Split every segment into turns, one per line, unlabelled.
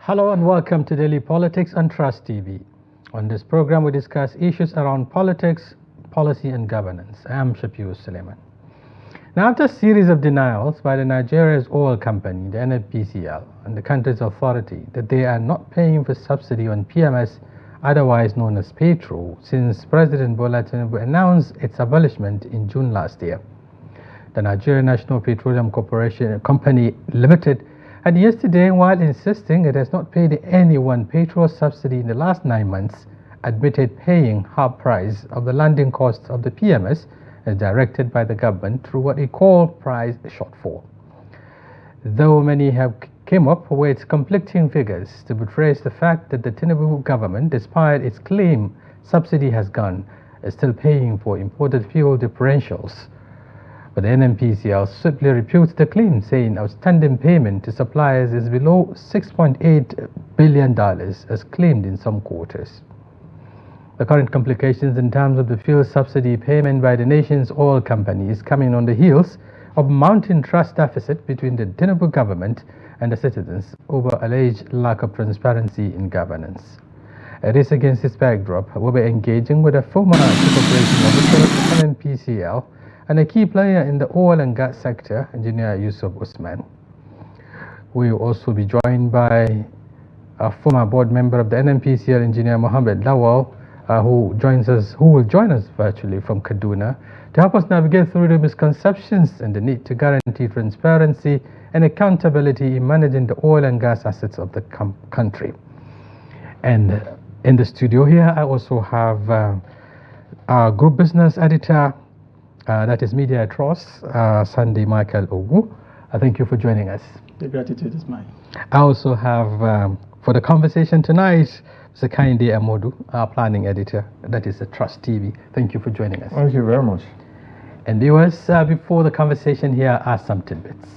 Hello and welcome to Daily Politics on Trust TV. On this program, we discuss issues around politics, policy, and governance. I am Shafi'u Suleiman. Now, after a series of denials by the Nigeria's oil company, the NNPCL, and the country's authority that they are not paying for subsidy on PMS, otherwise known as Petrol, since President Bola Tinubu announced its abolishment in June last year, the Nigerian National Petroleum Corporation Company Limited had yesterday, while insisting it has not paid anyone petrol subsidy in the last 9 months, admitted paying half price of the landing costs of the PMS as directed by the government through what it called price shortfall. Though many have come up with conflicting figures to portray the fact that the Tinubu government, despite its claim subsidy has gone, is still paying for imported fuel differentials. But the NNPCL swiftly refutes the claim, saying outstanding payment to suppliers is below $6.8 billion as claimed in some quarters. The current complications in terms of the fuel subsidy payment by the nation's oil companies coming on the heels of mounting trust deficit between the Tinubu government and the citizens over alleged lack of transparency in governance. It is against this backdrop we'll be engaging with a former chief operating officer of the NNPCL and a key player in the oil and gas sector, Engineer Yusuf Usman. We will also be joined by a former board member of the NNPCL, Engineer Mohammed Lawal, who will join us virtually from Kaduna to help us navigate through the misconceptions and the need to guarantee transparency and accountability in managing the oil and gas assets of the country. And in the studio here, I also have our group business editor, that is Media Trust, Sandy Michael Ogwu. Thank you for joining us.
The gratitude is mine.
I also have, for the conversation tonight, Mr. Kehinde Amodu, our planning editor, that is the Trust TV. Thank you for joining us.
Thank you very much.
And viewers, before the conversation, here are some tidbits.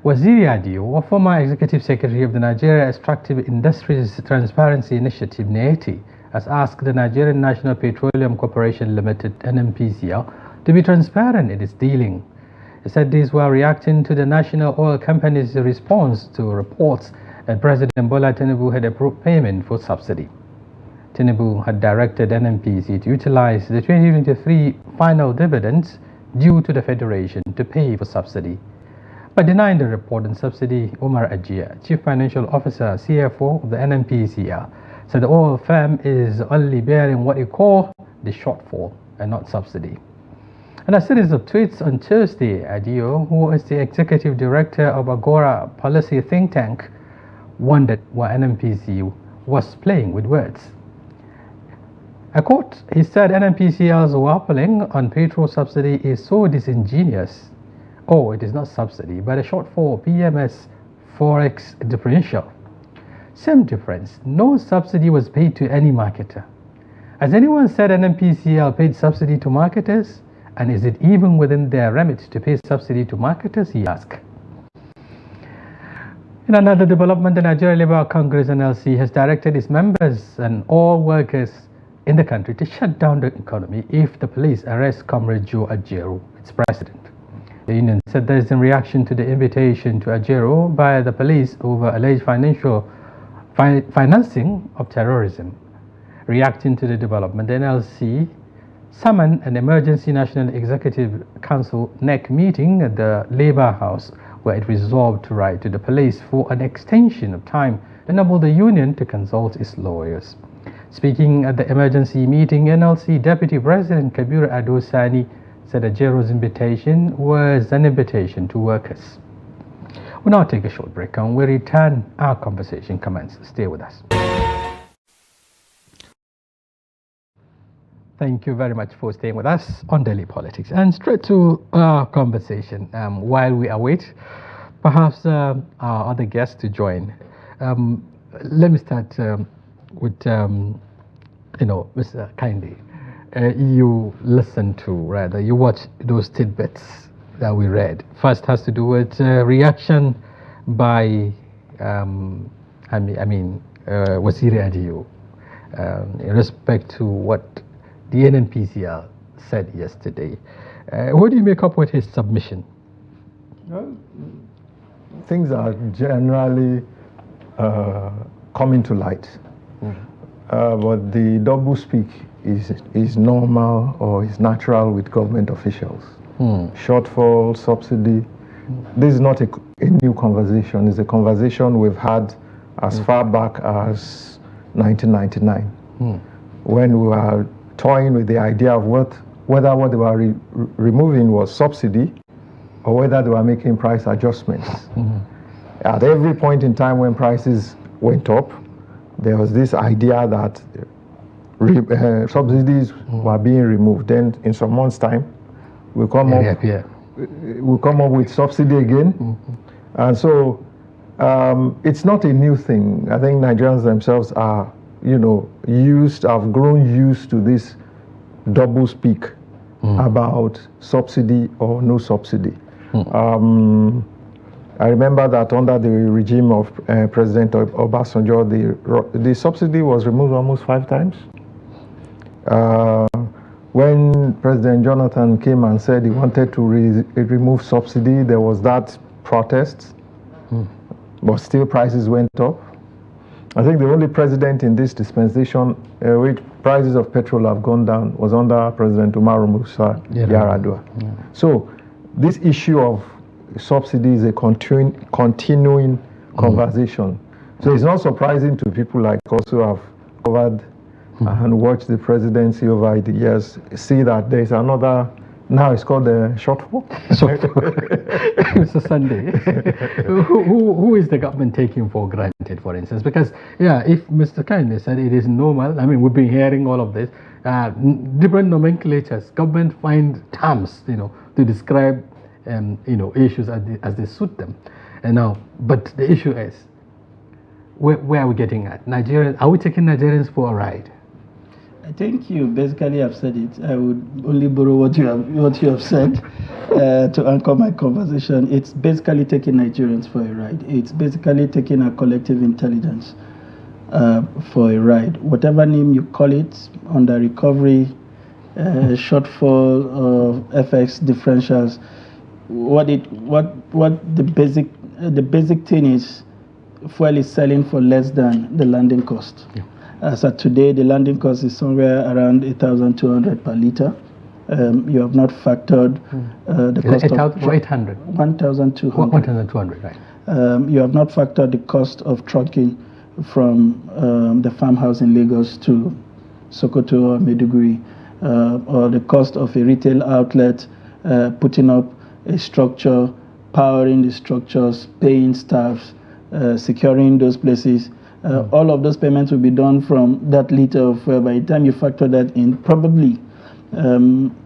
Waziri Adio, a former executive secretary of the Nigeria Extractive Industries Transparency Initiative, NEATI, has asked the Nigerian National Petroleum Corporation Limited, NNPCL, to be transparent in its dealing. He said these were reacting to the national oil company's response to reports that President Bola Tinubu had approved payment for subsidy. Tinubu had directed NNPC to utilize the 2023 final dividends due to the Federation to pay for subsidy. By denying the report on subsidy, Umar Ajia, Chief Financial Officer, CFO of the NNPCL, said the oil firm is only bearing what he called the shortfall and not subsidy. In a series of tweets on Tuesday, Adio, who is the executive director of Agora policy think tank, wondered why NNPC was playing with words. I quote, he said NNPCL's waffling on petrol subsidy is so disingenuous. Oh, it is not subsidy, but a shortfall PMS forex differential. Same difference. No subsidy was paid to any marketer. Has anyone said NNPCL paid subsidy to marketers? And is it even within their remit to pay subsidy to marketers, he asked. In another development, the Nigeria Labour Congress NLC has directed its members and all workers in the country to shut down the economy if the police arrest Comrade Joe Ajaero, its president. The union said this in reaction to the invitation to Ajaero by the police over alleged financing of terrorism. Reacting to the development, the NLC summoned an emergency National Executive Council NEC meeting at the Labour House, where it resolved to write to the police for an extension of time to enable the union to consult its lawyers. Speaking at the emergency meeting, NLC Deputy President Kabir Ado Sani said Ajaero's invitation was an invitation to workers. We'll now take a short break, and when we return, our conversation commences. Stay with us. Thank you very much for staying with us on Daily Politics. And straight to our conversation. While we await perhaps our other guests to join, let me start with Mr. Kehinde. You listened to, rather, you watched those tidbits that we read. First has to do with reaction by, Waziri Adio in respect to what the NNPCL said yesterday. What do you make up with his submission?
Well, things are generally coming to light. But the double speak is normal or is natural with government officials. Shortfall, subsidy. This is not a new conversation. It's a conversation we've had as far back as 1999, when we were toying with the idea of whether what they were removing was subsidy or whether they were making price adjustments. At every point in time when prices went up, there was this idea that subsidies were being removed. Then in some months' time, we'll come up with subsidy again. And so it's not a new thing. I think Nigerians themselves are, have grown used to this double speak about subsidy or no subsidy. I remember that under the regime of President Obasanjo, the subsidy was removed almost 5 times. When President Jonathan came and said he wanted to remove subsidy, there was that protest, but still prices went up. I think the only president in this dispensation which prices of petrol have gone down was under President Umaru Musa Yar'Adua. So this issue of subsidy is a continuing conversation. So it's not surprising to people like us who have covered and watched the presidency over the years, see that there's another, now it's called the shortfall.
Mr. Sunday, who is the government taking for granted, for instance? Because, if Mr. Kehinde said it is normal, I mean, we've been hearing all of this, different nomenclatures, government find terms, to describe issues as they suit them. And now, but the issue is, where are we getting at? Nigerians, are we taking Nigerians for a ride?
I think you basically have said it. I would only borrow what you have said to anchor my conversation. It's basically taking Nigerians for a ride. It's basically taking our collective intelligence for a ride. Whatever name you call it, under recovery, shortfall, or FX differentials, what the basic thing is, fuel is selling for less than the landing cost. As of today, the landing cost is somewhere around 8,200 per liter. You have not factored the cost of
800.
1,200.
1,200, right?
You have not factored the cost of trucking from the farmhouse in Lagos to Sokoto or Maiduguri, or the cost of a retail outlet, putting up a structure, powering the structures, paying staffs, securing those places. All of those payments will be done from that liter of fuel. By the time you factor that in, probably a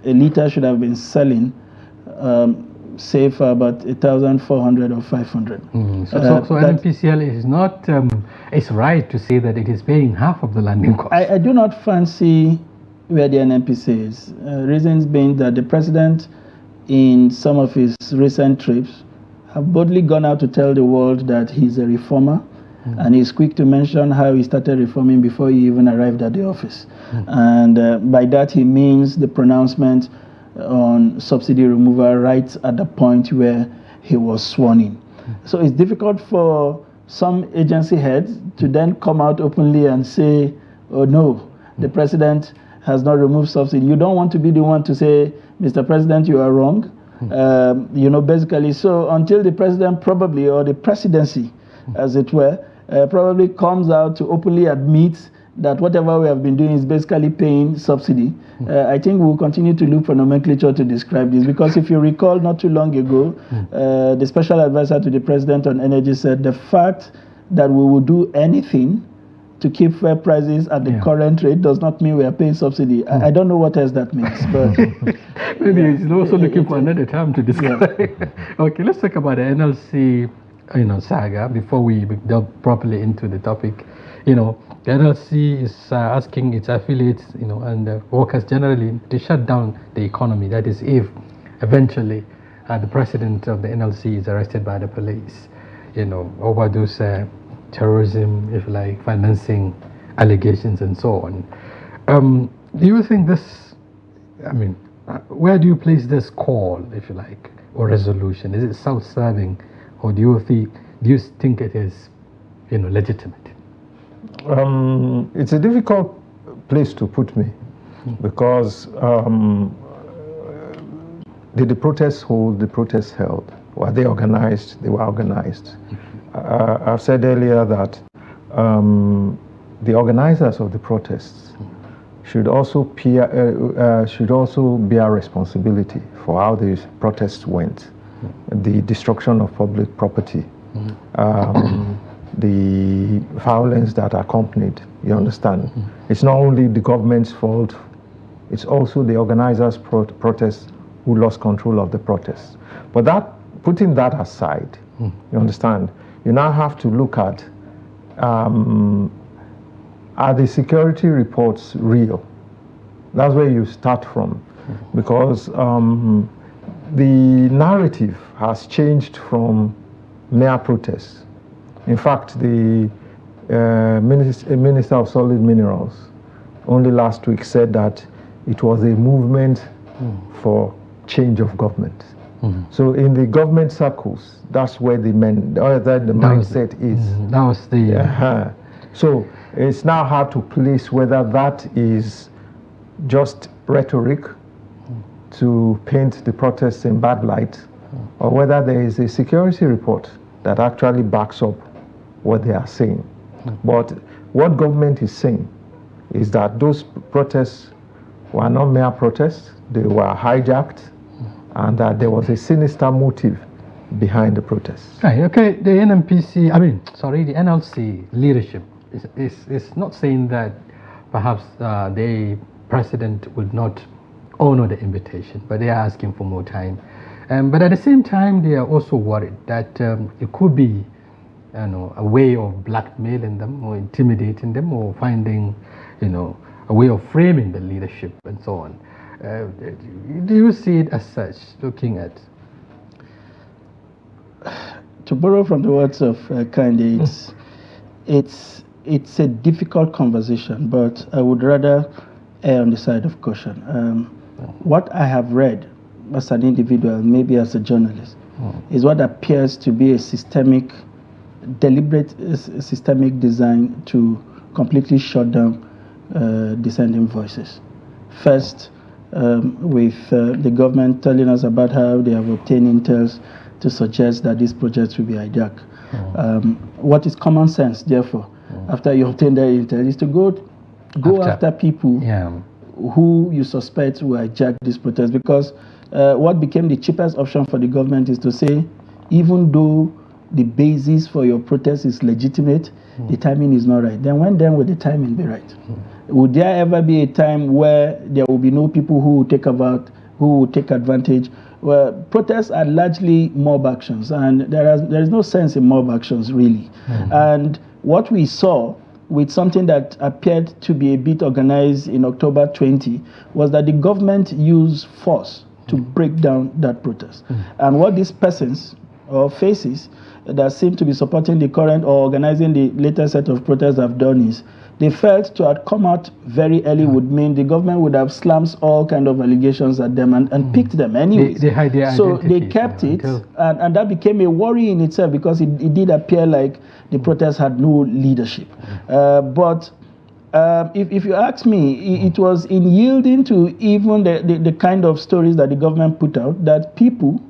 liter should have been selling, say, for about 1,400 or 500.
So NNPCL is not, it's right to say that it is paying half of the landing cost.
I do not fancy where the NNPC is. Reasons being that the president, in some of his recent trips, have boldly gone out to tell the world that he's a reformer. And he's quick to mention how he started reforming before he even arrived at the office. And by that he means the pronouncement on subsidy removal right at the point where he was sworn in. So it's difficult for some agency heads to then come out openly and say, oh no, the president has not removed subsidy. You don't want to be the one to say, Mr. President, you are wrong. Basically, so until the president probably, or the presidency, as it were, probably comes out to openly admit that whatever we have been doing is basically paying subsidy. I think we'll continue to look for nomenclature to describe this, because if you recall, not too long ago, the special advisor to the president on energy said the fact that we will do anything to keep fair prices at the current rate does not mean we are paying subsidy. I don't know what else that means, but
maybe he's also looking for another term to describe. Okay, let's talk about the NLC saga before we delve properly into the topic. The NLC is asking its affiliates, and workers generally to shut down the economy. That is, if eventually the president of the NLC is arrested by the police, over those terrorism, if you like, financing allegations and so on. Do you think this, where do you place this call, if you like, or resolution? Is it self-serving? Or do you think it is, legitimate?
It's a difficult place to put me, because did the protests hold? The protests held. Were they organized? They were organized. I've said earlier that the organizers of the protests should also bear responsibility for how the protests went, the destruction of public property, the violence that accompanied. You understand? It's not only the government's fault; it's also the organizers' protests who lost control of the protests. But putting that aside, you understand? You now have to look at, are the security reports real? That's where you start from, because the narrative has changed from mere protests. In fact, the Minister of Solid Minerals only last week said that it was a movement for change of government. So in the government circles, that's where the mindset is.
That was the...
So it's now hard to place whether that is just rhetoric to paint the protests in bad light, or whether there is a security report that actually backs up what they are saying. But what government is saying is that those protests were not mere protests, they were hijacked, and that there was a sinister motive behind the protests.
Right, okay, the NLC leadership is not saying that perhaps the president would not honor the invitation, but they are asking for more time. But at the same time, they are also worried that it could be a way of blackmailing them or intimidating them or finding a way of framing the leadership and so on. Do you see it as such, looking at?
To borrow from the words of Kehinde, it's a difficult conversation, but I would rather err on the side of caution. What I have read as an individual, maybe as a journalist, is what appears to be a deliberate systemic design to completely shut down dissenting voices. First, with the government telling us about how they have obtained intels to suggest that these projects will be hijacked. What is common sense, therefore, after you obtain that intel, is to go after people who you suspect will hijack these protests, because what became the cheapest option for the government is to say, even though the basis for your protest is legitimate, the timing is not right. Then when will the timing be right? Would there ever be a time where there will be no people who will take advantage? Well, protests are largely mob actions, and there is no sense in mob actions, really. And what we saw with something that appeared to be a bit organized in October 20 was that the government used force to break down that protest. And what these persons or faces that seem to be supporting the current or organizing the later set of protests have done is they felt to have come out very early would mean the government would have slammed all kind of allegations at them and picked them anyway.
They hide their
so they kept it, and that became a worry in itself, because it did appear like the protests had no leadership. But if you ask me, it was in yielding to even the kind of stories that the government put out that people,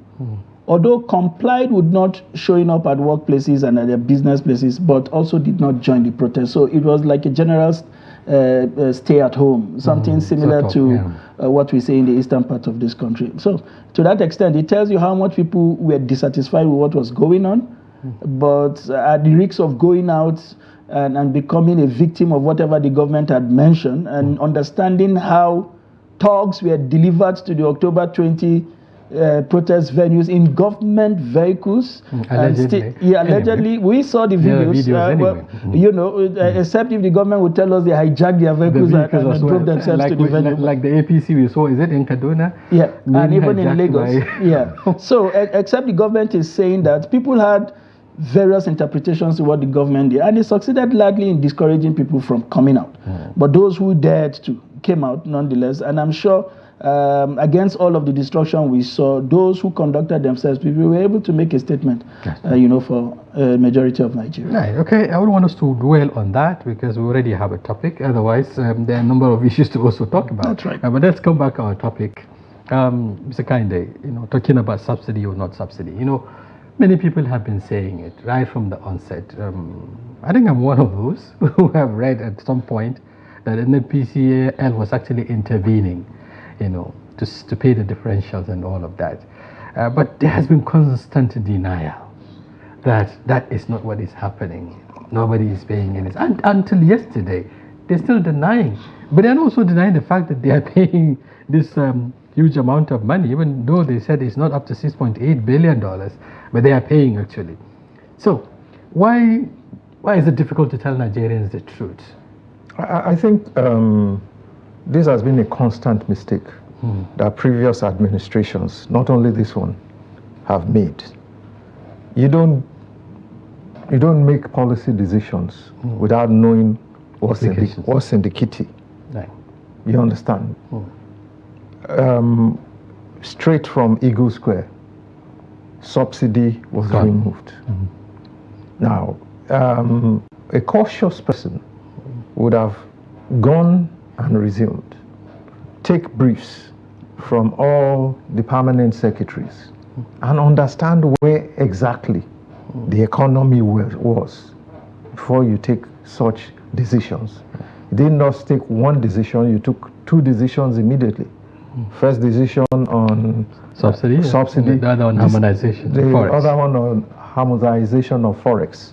although complied with not showing up at workplaces and at their business places, but also did not join the protest. So it was like a general stay at home, something similar to what we say in the eastern part of this country. So to that extent, it tells you how much people were dissatisfied with what was going on, but at the risk of going out and becoming a victim of whatever the government had mentioned, and understanding how thugs were delivered to the October 20 protest venues in government vehicles. Allegedly. We saw the videos. Except if the government would tell us they hijacked their vehicles and drove themselves to the venue.
Like the APC we saw, is it in Kaduna?
Yeah, and even in Lagos. So except the government is saying that people had various interpretations of what the government did, and it succeeded largely in discouraging people from coming out. But those who dared to came out nonetheless, and I'm sure against all of the destruction we saw, those who conducted themselves, people were able to make a statement, for a majority of Nigeria.
Right. Okay, I don't want us to dwell on that because we already have a topic. Otherwise, there are a number of issues to also talk about.
That's right.
But let's come back to our topic. Mr. Kehinde, talking about subsidy or not subsidy. Many people have been saying it right from the onset. I think I'm one of those who have read at some point that NNPCL was actually intervening, to pay the differentials and all of that. But there has been constant denial that is not what is happening. Nobody is paying any. And until yesterday, they're still denying. But they're also denying the fact that they are paying this huge amount of money, even though they said it's not up to $6.8 billion, but they are paying actually. So why is it difficult to tell Nigerians the truth?
I think this has been a constant mistake that previous administrations, not only this one, have made. You don't make policy decisions without knowing what's in the kitty.
Right.
You understand? Straight from Eagle Square, subsidy was removed. Now, a cautious person would have gone and resumed, take briefs from all the permanent secretaries and understand where exactly the economy was before you take such decisions. You did not take one decision, you took two decisions immediately. First decision on
subsidy, the other on harmonization.
The other one on harmonization of forex.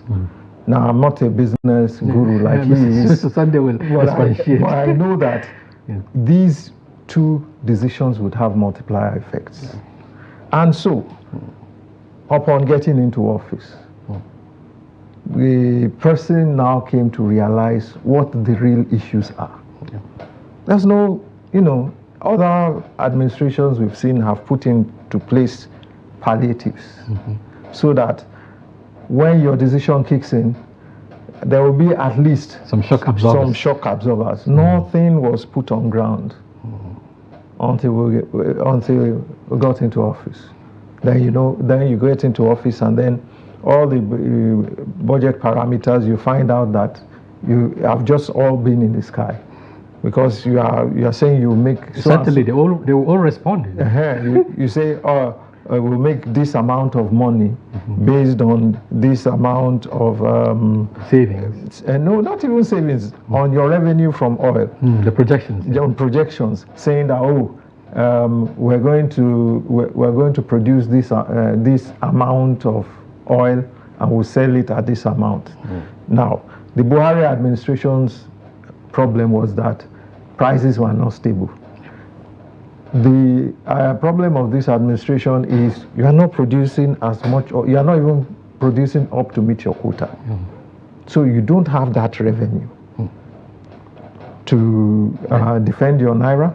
Now, I'm not a business guru like he is.
Mr. Sunday will
but I know that these two decisions would have multiplier effects. And so, upon getting into office, the person now came to realize what the real issues are. There's no, other administrations we've seen have put into place palliatives so that when your decision kicks in, there will be at least
some shock absorbers.
Nothing was put on ground until we got into office. Then you get into office, and then all the budget parameters, you find out that you have just all been in the sky, because you are saying you make
certainly they will all respond.
You say, we'll make this amount of money based on this amount of
savings.
No, not even savings, on your revenue from oil.
The projections.
On projections, saying that we're going to produce this amount of oil and we'll sell it at this amount. Now, the Buhari administration's problem was that prices were not stable. The problem of this administration is you are not producing as much, or you are not even producing up to meet your quota. So you don't have that revenue to defend your naira.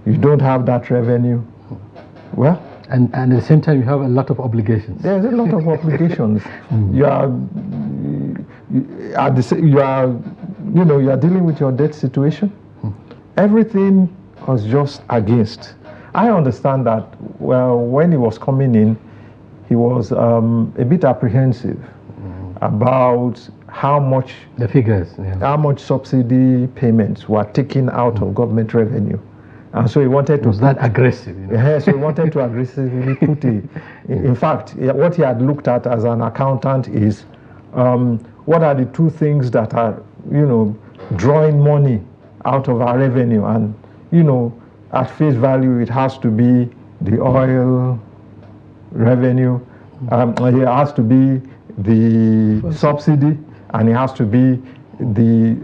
You don't have that revenue. Well,
and at the same time you have a lot of obligations.
There's a lot of obligations. You are dealing with your debt situation. Everything was just against. I understand that, well, when he was coming in, he was a bit apprehensive about how much
the figures,
how much subsidy payments were taken out of government revenue, and so he wanted to.
Was that aggressive?
So he wanted to aggressively put it. In fact, what he had looked at as an accountant is what are the two things that are, drawing money out of our revenue, and at face value, it has to be the oil revenue, it has to be the subsidy, and it has to be the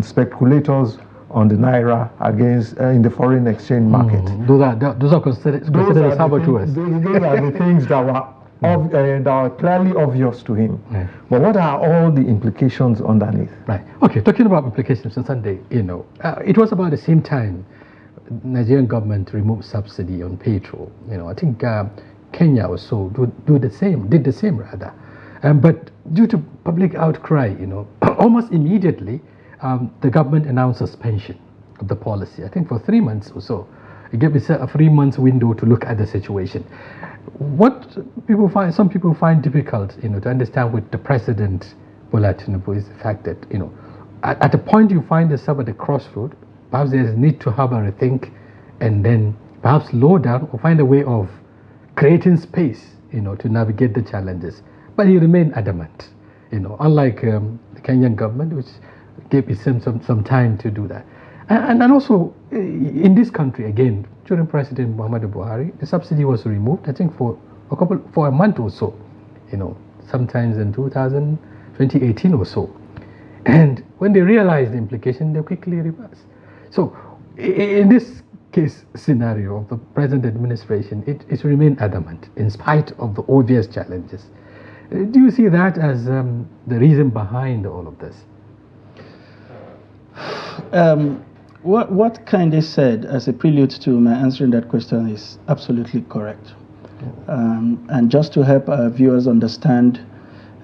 speculators on the naira against in the foreign exchange market.
Those are considered as saboteurs.
Those are the things that were that are clearly obvious to him. But what are all the implications underneath?
Right. Okay. Talking about implications on Sunday, it was about the same time Nigerian government removed subsidy on petrol. I think Kenya also did the same rather. But due to public outcry, almost immediately the government announced suspension of the policy. I think for 3 months or so. It gave us a 3 months window to look at the situation. What some people find difficult, to understand with the president, Bola Tinubu, is the fact that, at a point you find yourself at a crossroad, perhaps there's a need to have a rethink and then perhaps slow down or find a way of creating space, to navigate the challenges. But he remained adamant, unlike the Kenyan government, which gave him some time to do that. And also, in this country, again, during President Muhammadu Buhari, the subsidy was removed, I think, for a month or so, sometimes in 2018 or so. And when they realized the implication, they quickly reversed. So, in this case scenario of the present administration, it remained adamant in spite of the obvious challenges. Do you see that as the reason behind all of this?
What Kehinde said as a prelude to my answering that question is absolutely correct. And just to help our viewers understand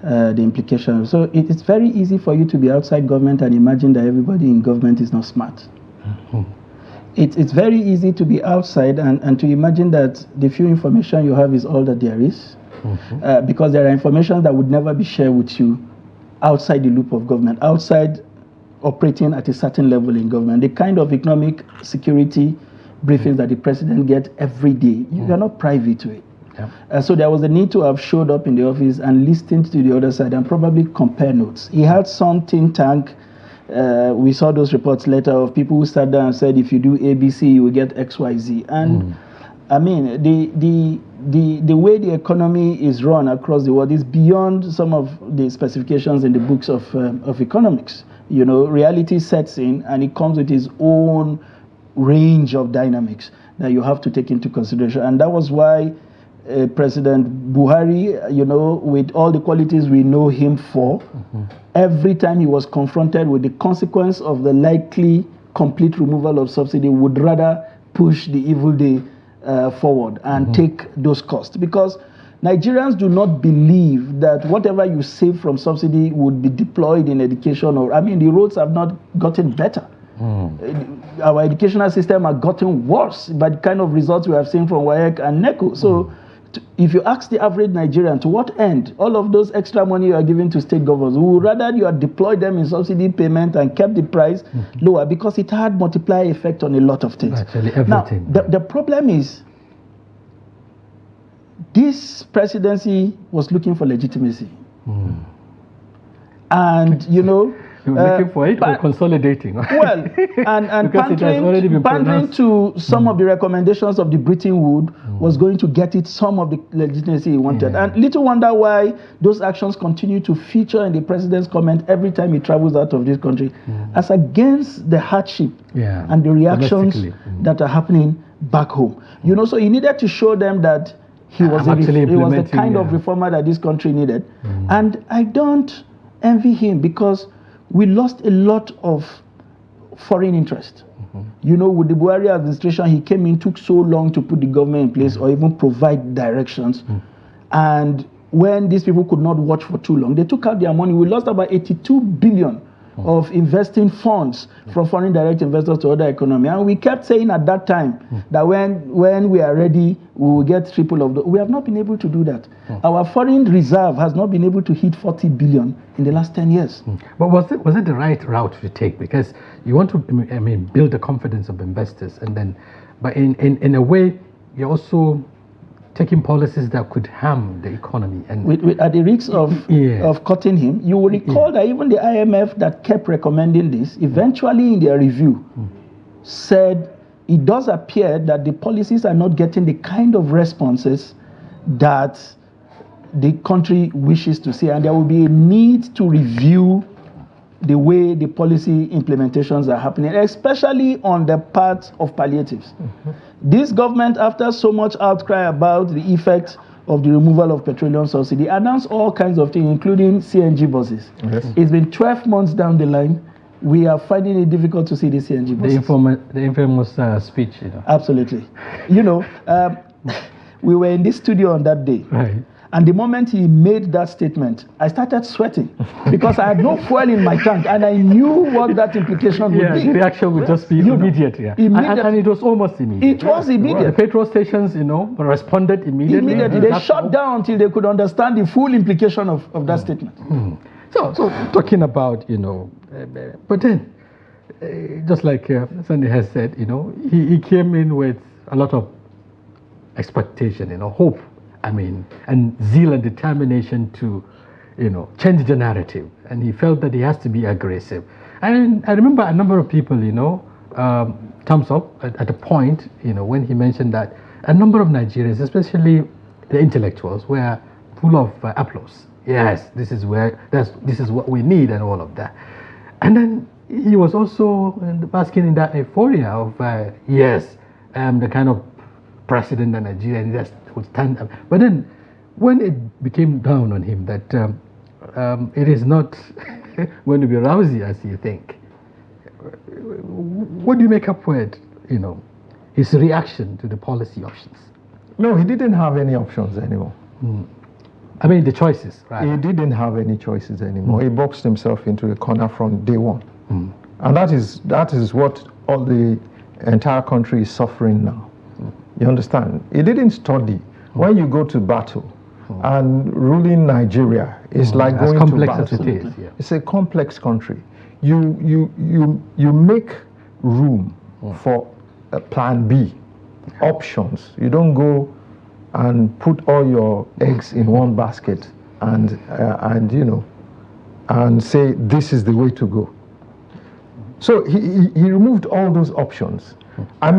the implications. So it's very easy for you to be outside government and imagine that everybody in government is not smart. Mm-hmm. It's very easy to be outside and to imagine that the few information you have is all that there is. Mm-hmm. Because there are information that would never be shared with you outside the loop of government, outside operating at a certain level in government. The kind of economic security briefings that the president gets every day, you are not privy to it. Yeah. So there was a need to have showed up in the office and listened to the other side and probably compare notes. He had some think tank. We saw those reports later of people who sat down and said, if you do ABC, you will get XYZ. And I mean, the way the economy is run across the world is beyond some of the specifications in the books of economics. Reality sets in and it comes with its own range of dynamics that you have to take into consideration. And that was why President Buhari, with all the qualities we know him for, every time he was confronted with the consequence of the likely complete removal of subsidy, would rather push the evil day forward and take those costs. Because Nigerians do not believe that whatever you save from subsidy would be deployed in education the roads have not gotten better. Our educational system has gotten worse by the kind of results we have seen from WAEC and NECO. So if you ask the average Nigerian, to what end all of those extra money you are giving to state governments, we would rather you had deployed them in subsidy payment and kept the price lower, because it had multiplier effect on a lot of things.
Actually, everything.
Now, the problem is, this presidency was looking for legitimacy. And,
You're looking for it or consolidating?
Well, and pandering to some of the recommendations of the Bretton Woods was going to get it some of the legitimacy he wanted. And little wonder why those actions continue to feature in the president's comment every time he travels out of this country, as against the hardship and the reactions that are happening back home. So he needed to show them that he was the kind of reformer that this country needed. And I don't envy him, because we lost a lot of foreign interest. With the Buhari administration, he came in, took so long to put the government in place or even provide directions. And when these people could not watch for too long, they took out their money. We lost about 82 billion of investing funds from foreign direct investors to other economy. And we kept saying at that time that when we are ready, we will get triple of the. We have not been able to do that. Our foreign reserve has not been able to hit 40 billion in the last 10 years.
But was it the right route to take? Because you want to, build the confidence of investors, and then, but in a way, you're also taking policies that could harm the economy. And
at the risk of cutting him, you will recall that even the IMF that kept recommending this, eventually in their review, said it does appear that the policies are not getting the kind of responses that the country wishes to see, and there will be a need to review the way the policy implementations are happening, especially on the part of palliatives. This government, after so much outcry about the effect of the removal of petroleum subsidy, announced all kinds of things, including CNG buses. It's been 12 months down the line. We are finding it difficult to see the CNG buses.
The infamous speech.
Absolutely. We were in this studio on that day. And the moment he made that statement, I started sweating because I had no fuel in my tank and I knew what that implication would be.
The reaction would just be immediate. And it was almost immediate.
It was immediate.
The petrol stations, responded immediately.
They shut down until they could understand the full implication of that statement.
So talking about, but then, just like Sandy has said, he came in with a lot of expectation, hope, and zeal and determination to, change the narrative. And he felt that he has to be aggressive. And I remember a number of people, thumbs up at a point, when he mentioned that a number of Nigerians, especially the intellectuals, were full of applause. Yes, this is what we need and all of that. And then he was also basking in that euphoria of, yes, the kind of president that Nigeria just would stand up. But then when it became down on him that it is not going to be rosy as you think, what do you make up with, his reaction to the policy options?
No, he didn't have any options anymore.
The choices, right?
He didn't have any choices anymore. He boxed himself into a corner from day one. And that is what all the entire country is suffering now. You understand? He didn't study. When you go to battle, and ruling Nigeria is like going to battle.
As it is,
It's a complex country. You make room for a plan B, options. You don't go and put all your eggs in one basket and say this is the way to go. So he removed all those options. I'm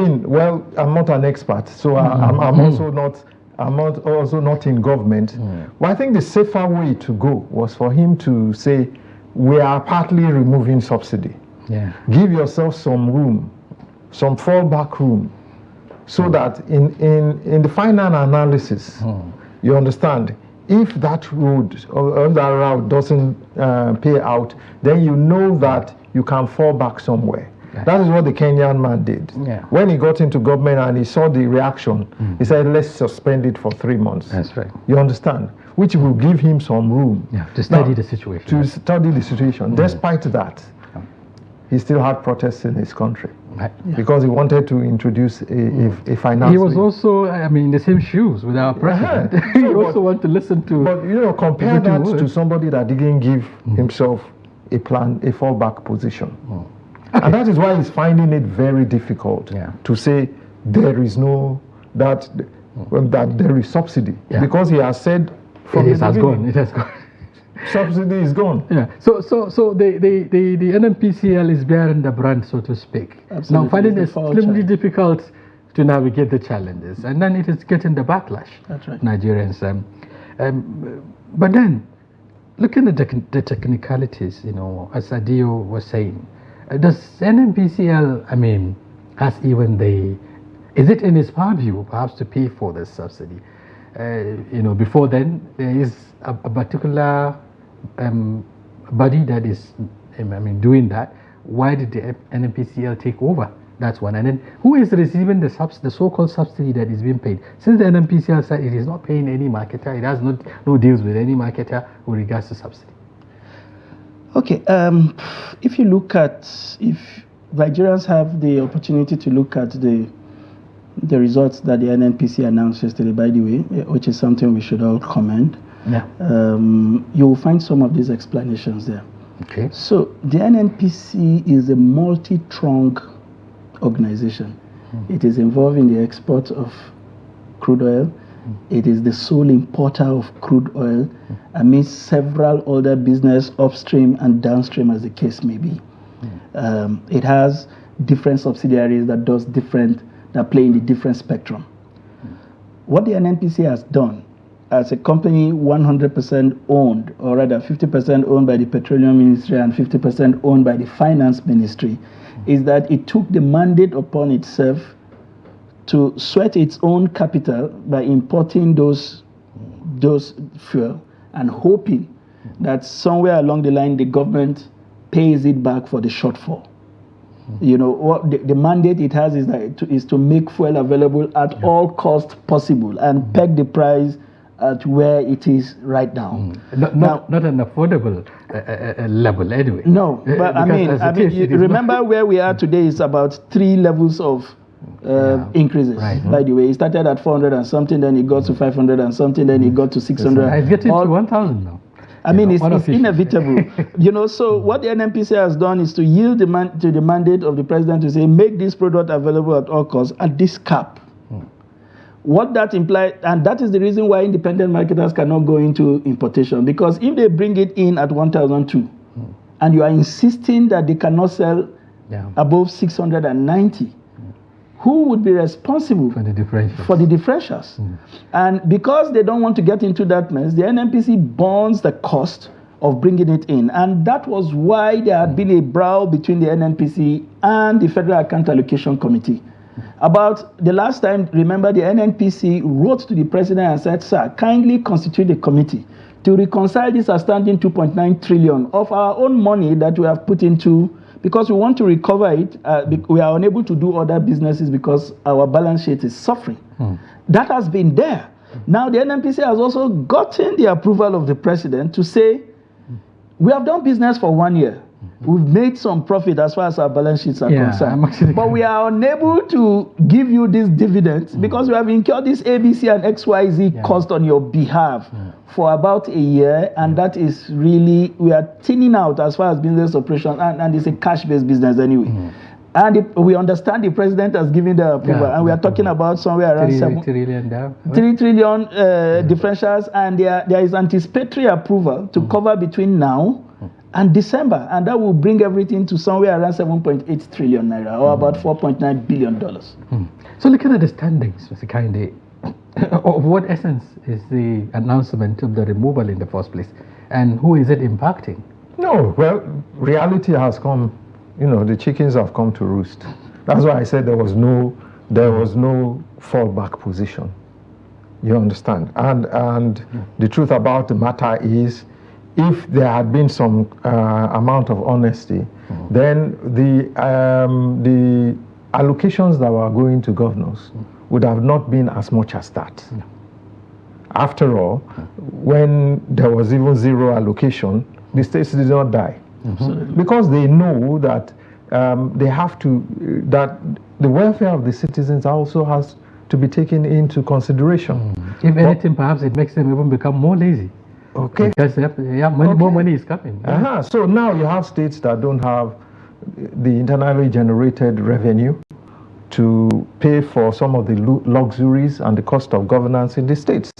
not an expert, so I'm also not in government. But I think the safer way to go was for him to say, we are partly removing subsidy. Give yourself some room, some fallback room, so that in the final analysis, you understand, if that road or that route doesn't pay out, then you know that you can fall back somewhere. That is what the Kenyan man did. When he got into government and he saw the reaction, he said, let's suspend it for 3 months.
That's right.
You understand? Which will give him some room.
To study the situation.
To study the situation. Despite that, he still had protests in his country. Because he wanted to introduce a finance.
He was also, in the same shoes with our president. He also wanted to listen to.
But compare that to somebody that didn't give himself a plan, a fallback position. And that is why he's finding it very difficult to say there is that there is subsidy. Because he has said from
it has gone.
Subsidy is gone.
So the NNPCL is bearing the brand, so to speak.
Absolutely.
Now finding it extremely difficult to navigate the challenges, and then it is getting the backlash.
That's right.
Nigerians. But then, looking at the technicalities, as Adio was saying, does NNPCL, has even is it in his purview perhaps to pay for this subsidy? Before then, there is a particular body that is, doing that. Why did the NNPCL take over? That's one. And then, who is receiving the so-called subsidy that is being paid? Since the NNPCL said it is not paying any marketer, it has no deals with any marketer with regards to subsidy.
Okay, if you look at, if Nigerians have the opportunity to look at the results that the NNPC announced yesterday, by the way, which is something we should all commend, you will find some of these explanations there.
Okay.
So the NNPC is a multi-pronged organization. It is involved in the export of crude oil. It is the sole importer of crude oil amidst several other business upstream and downstream, as the case may be. It has different subsidiaries that play in the different spectrum. What the NNPC has done as a company 100% owned, or rather 50% owned by the Petroleum Ministry and 50% owned by the Finance Ministry, is that it took the mandate upon itself to sweat its own capital by importing those fuel and hoping that somewhere along the line the government pays it back for the shortfall. What the mandate it has is to make fuel available at all costs possible and peg the price at where it is right now.
Not an affordable level anyway.
No, but I mean, you remember where we are today is about 3 levels of increases.
Right.
By the way, it started at 400 and something, then it got to 500 and something, then it got to 600.
It's getting to 1,000 now.
I mean, it's inevitable. So what the NNPCL has done is to yield to the mandate of the president to say, make this product available at all costs at this cap. What that implies, and that is the reason why independent marketers cannot go into importation, because if they bring it in at 1,002, and you are insisting that they cannot sell above 690, who would be responsible
for the
differentials? And because they don't want to get into that mess, the NNPC bonds the cost of bringing it in. And that was why there had been a brawl between the NNPC and the Federal Account Allocation Committee. About the last time, remember, the NNPC wrote to the president and said, sir, kindly constitute a committee to reconcile this outstanding 2.9 trillion of our own money that we have put into, because we want to recover it. We are unable to do other businesses because our balance sheet is suffering. That has been there. Now the NNPC has also gotten the approval of the president to say, we have done business for 1 year. We've made some profit as far as our balance sheets are concerned. But we are unable to give you these dividends because we have incurred this ABC and XYZ cost on your behalf for about a year. And that is really, we are thinning out as far as business operation, and it's a cash-based business anyway. And we understand the president has given the approval, and we are talking about somewhere around 3 trillion differentials, and there is anticipatory approval to cover between now and December, and that will bring everything to somewhere around 7.8 trillion naira, or about $4.9 billion.
So looking at the standings, Mr. Kehinde, of what essence is the announcement of the removal in the first place, and who is it impacting?
No, well, reality has come. The chickens have come to roost. That's why I said there was no fallback position. You understand? And the truth about the matter is, if there had been some amount of honesty, then the allocations that were going to governors would have not been as much as that. After all, when there was even zero allocation, the states did not die. Because they know that they have to, that the welfare of the citizens also has to be taken into consideration.
If anything, perhaps it makes them even become more lazy.
Okay.
Because more money is coming.
So now you have states that don't have the internally generated revenue to pay for some of the luxuries and the cost of governance in the states.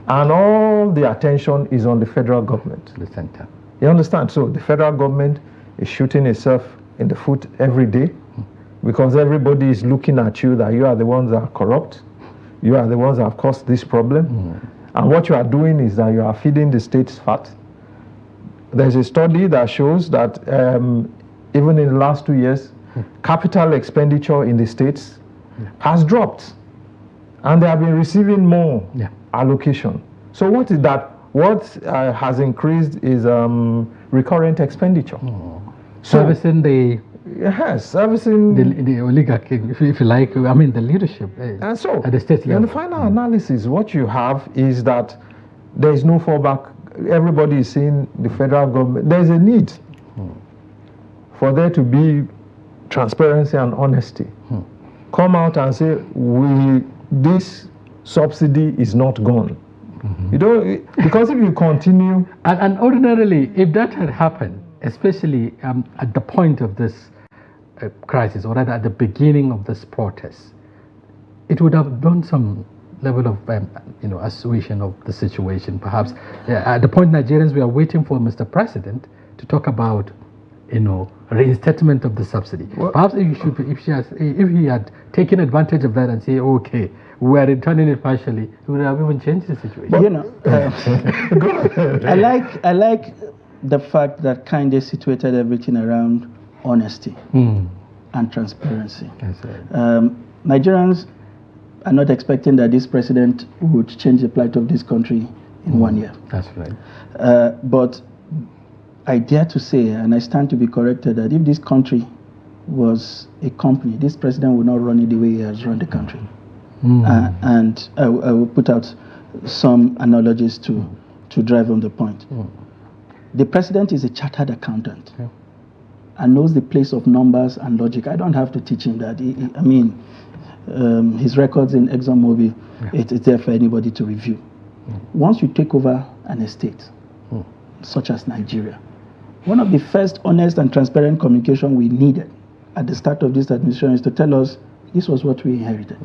And all the attention is on the federal government.
The center.
You understand? So the federal government is shooting itself in the foot every day because everybody is looking at you that you are the ones that are corrupt. You are the ones that have caused this problem. And what you are doing is that you are feeding the states fat. There's a study that shows that even in the last 2 years, capital expenditure in the states has dropped. And they have been receiving more allocation. So what is that? What has increased is recurrent expenditure.
So, servicing the
servicing
the oligarchy, if you like. I mean the leadership.
And so,
at the state level.
In the final analysis, what you have is that there is no fallback. Everybody is saying the federal government. There is a need for there to be transparency and honesty. Come out and say, this subsidy is not gone. You don't, because if you continue...
And ordinarily, if that had happened, especially at the point of this crisis, or rather at the beginning of this protest, it would have done some level of assuaging of the situation. Perhaps at the point Nigerians were waiting for Mr. President to talk about reinstatement of the subsidy. Well, perhaps if he had taken advantage of that and say, okay, we are returning it partially, it would have even changed the situation.
I like the fact that Kehinde situated everything around honesty and transparency.
That's right.
Nigerians are not expecting that this president would change the plight of this country in 1 year.
That's right.
But I dare to say, and I stand to be corrected, that if this country was a company, this president would not run it the way he has run the country. And I will put out some analogies to drive home the point. The president is a chartered accountant and knows the place of numbers and logic. I don't have to teach him that. His records in ExxonMobil, it's there for anybody to review. Once you take over an estate, such as Nigeria, one of the first honest and transparent communication we needed at the start of this administration is to tell us this was what we inherited.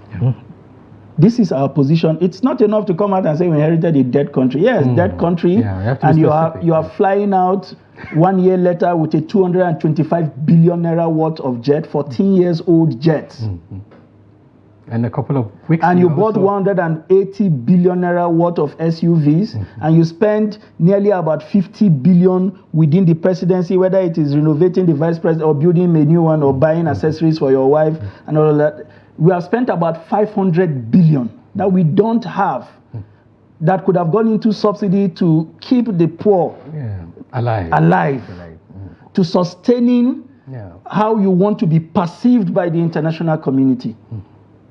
This is our position. It's not enough to come out and say we inherited a dead country. Yes, dead country, and you are flying out 1 year later with a 225 billion naira worth of jet, 14 years old jet.
And a couple of weeks.
And you bought 180 billion naira worth of SUVs, and you spend nearly about 50 billion within the presidency, whether it is renovating the vice president or building a new one or buying accessories for your wife and all of that. We have spent about 500 billion that we don't have, that could have gone into subsidy to keep the poor alive. To sustaining how you want to be perceived by the international community.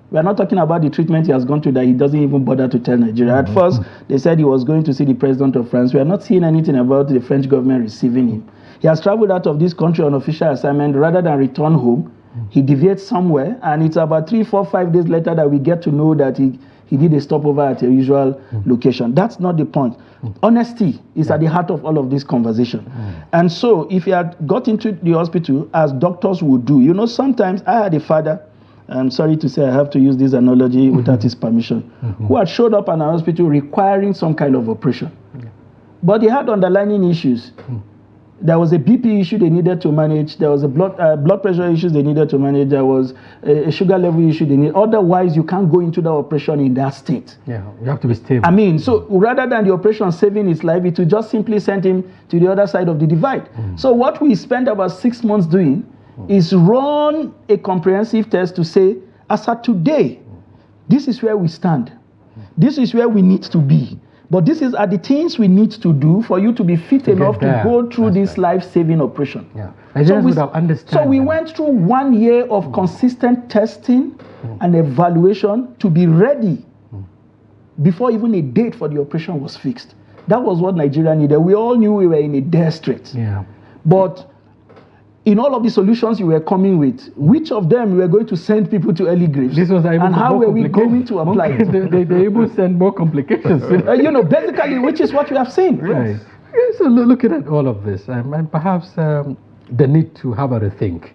We are not talking about the treatment he has gone through that he doesn't even bother to tell Nigeria. At first, they said he was going to see the president of France. We are not seeing anything about the French government receiving him. He has traveled out of this country on official assignment rather than return home. He deviates somewhere, and it's about 3, 4, 5 days later that we get to know that he did a stopover at a usual location. That's not the point. Honesty is at the heart of all of this conversation. And so, if he had got into the hospital, as doctors would do, sometimes I had a father, I'm sorry to say I have to use this analogy without his permission, who had showed up in a hospital requiring some kind of operation. But he had underlying issues. There was a BP issue they needed to manage. There was a blood pressure issues they needed to manage. There was a sugar level issue they need. Otherwise, you can't go into the operation in that state.
You have to be stable.
So rather than the operation saving his life, it would just simply send him to the other side of the divide. So what we spent about 6 months doing is run a comprehensive test to say, as of today, this is where we stand. This is where we need to be. But these are the things we need to do for you to be fit enough to go through this life-saving operation. So we went through 1 year of consistent testing and evaluation to be ready before even a date for the operation was fixed. That was what Nigeria needed. We all knew we were in a dire strait. But in all of the solutions you were coming with, which of them were going to send people to early graves? And how were we going to apply it?
They even send more complications.
Basically, which is what we have seen.
So looking at all of this, and perhaps the need to have a rethink.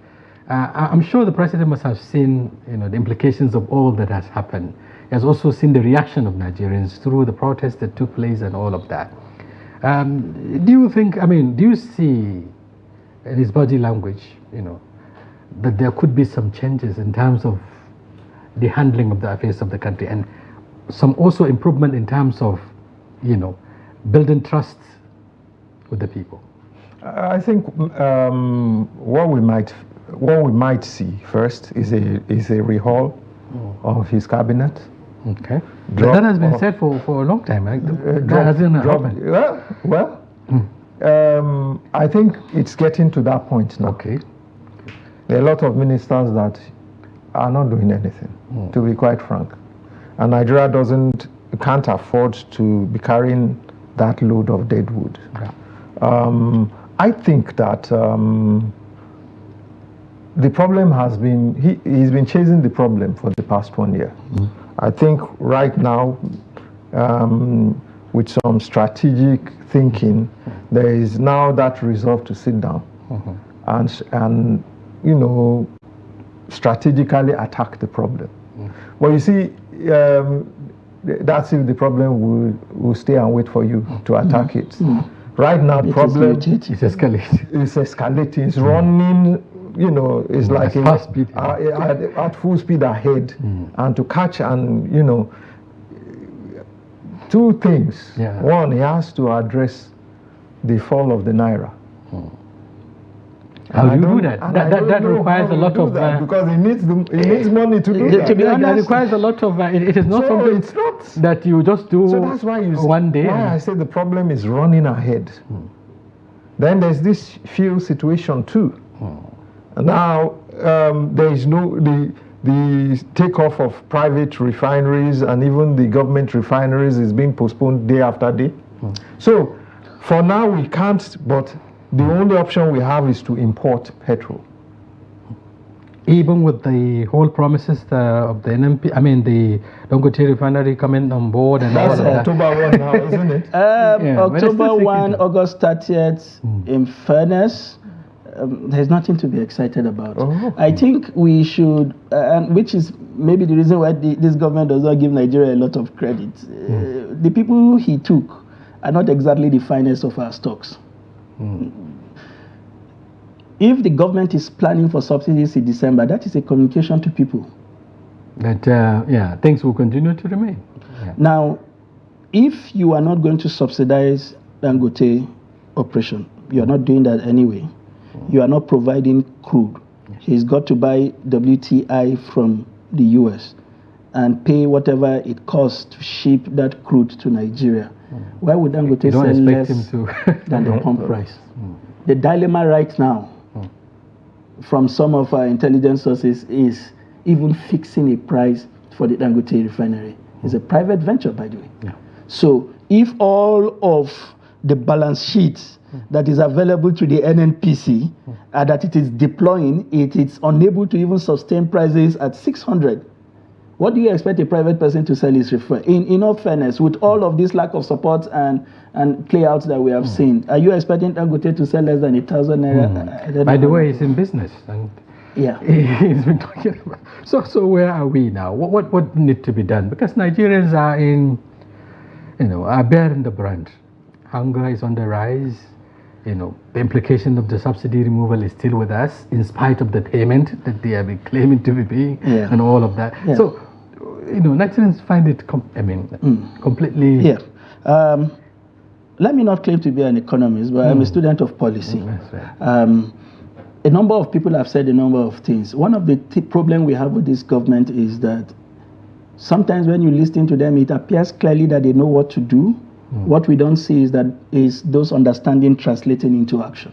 I'm sure the president must have seen the implications of all that has happened. He has also seen the reaction of Nigerians through the protests that took place and all of that. Do you think, do you see in his body language, that there could be some changes in terms of the handling of the affairs of the country, and some also improvement in terms of, building trust with the people?
I think what we might see first is a rehaul of his cabinet.
Okay. That has been said for a long time. That hasn't happened.
I think it's getting to that point now.
Okay.
There are a lot of ministers that are not doing anything, to be quite frank. And Nigeria can't afford to be carrying that load of dead wood. I think that the problem has been, he's been chasing the problem for the past 1 year. I think right now, with some strategic thinking, there is now that resolve to sit down and strategically attack the problem. But you see, that's if the problem will stay and wait for you to attack it. Right now, the problem is escalating. It's escalating. It's running. It's like at full speed ahead, and to catch and two things. One, he has to address the fall of the naira.
How do you do that? That requires a lot of
because he needs money to do that.
To be honest, it requires a lot of. It is not something that you just do one day.
Why I say the problem is running ahead. Then there's this fuel situation too. Now there is the takeoff of private refineries and even the government refineries is being postponed day after day. So for now we can't, but the only option we have is to import petrol.
Even with the whole promises of the NNP, I mean the Dangote refinery coming on board and
That's
all of that.
October 1 now, isn't it?
October 1, August 30th, in fairness, there's nothing to be excited about. I think we should, and which is maybe the reason why this government does not give Nigeria a lot of credit. The people he took are not exactly the finest of our stocks. If the government is planning for subsidies in December, that is a communication to people
that things will continue to remain.
Now, if you are not going to subsidize Dangote operation, you are not doing that anyway. You are not providing crude. He's got to buy WTI from the US and pay whatever it costs to ship that crude to Nigeria. Why would Dangote sell less than the pump price? The dilemma right now from some of our intelligence sources is even fixing a price for the Dangote refinery. It's a private venture, by the way. So if all of the balance sheets that is available to the NNPC that it is deploying, it is unable to even sustain prices at 600. What do you expect a private person to sell his refinery? In all fairness, with all of this lack of support and play-outs that we have seen, are you expecting Dangote to sell less than 1,000 naira?
By the way, he's in business, and he's been talking about. So where are we now? What need to be done? Because Nigerians are are bearing the brunt. Hunger is on the rise. The implication of the subsidy removal is still with us, in spite of the payment that they have been claiming to be paying, and all of that. So, Nigerians find it, completely.
Let me not claim to be an economist, but I'm a student of policy.
That's right.
A number of people have said a number of things. One of the problem we have with this government is that sometimes when you listen to them, it appears clearly that they know what to do. What we don't see is those understanding translating into action.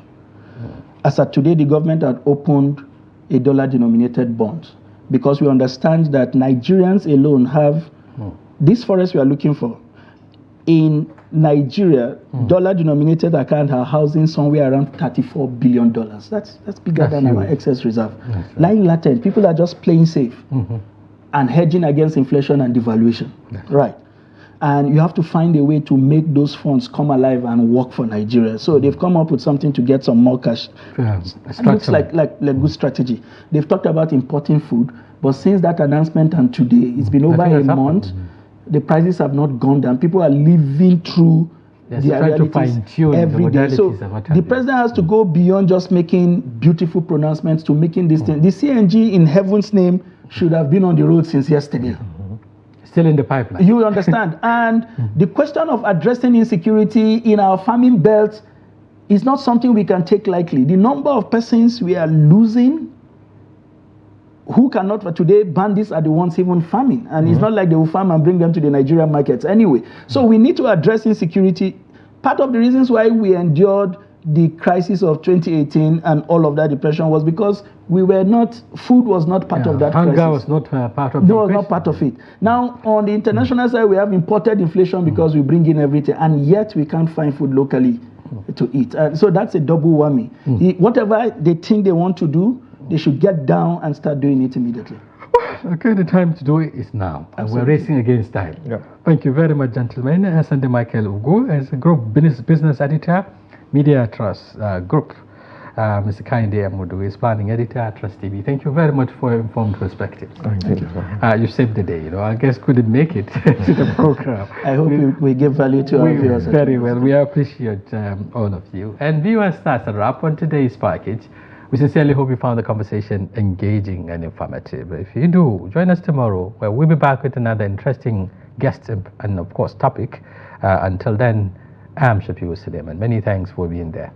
As of today, the government had opened a dollar-denominated bond because we understand that Nigerians alone have this forest we are looking for. In Nigeria, dollar-denominated accounts are housing somewhere around $34 billion. That's bigger than our excess reserve. Lying latent, people are just playing safe and hedging against inflation and devaluation. Right. And you have to find a way to make those funds come alive and work for Nigeria. So they've come up with something to get some more cash. It looks like a good strategy. They've talked about importing food, but since that announcement and today, it's been over a month. The prices have not gone down. People are living through their realities every day. So the president has to go beyond just making beautiful pronouncements to making this thing. The CNG, in heaven's name, should have been on the road since yesterday.
Still in the pipeline.
You understand? And the question of addressing insecurity in our farming belt is not something we can take lightly. The number of persons we are losing who cannot, for today, bandits are the ones even farming. And it's not like they will farm and bring them to the Nigerian markets anyway. So we need to address insecurity. Part of the reasons why we endured the crisis of 2018 and all of that depression was because food was not part of that
hunger
crisis.
was not part of it.
No, it was not part of it. Now, on the international side, we have imported inflation because we bring in everything, and yet we can't find food locally to eat. So that's a double whammy. Whatever they think they want to do, they should get down and start doing it immediately.
Okay, the time to do it is now. And we're racing against time. Thank you very much, gentlemen. Sunday Michael Ogwu, as a group business editor, Media Trust Group. Mr. Kehinde Amodu is planning editor at Trust TV. Thank you very much for your informed perspectives.
Thank you.
You saved the day. Our guests couldn't make it to the program.
I hope we give value to our viewers.
Very well. We appreciate all of you. And viewers, that's a wrap on today's package. We sincerely hope you found the conversation engaging and informative. If you do, join us tomorrow, where we'll be back with another interesting guest and of course, topic. Until then, I'm Shafi'u Suleiman. Many thanks for being there.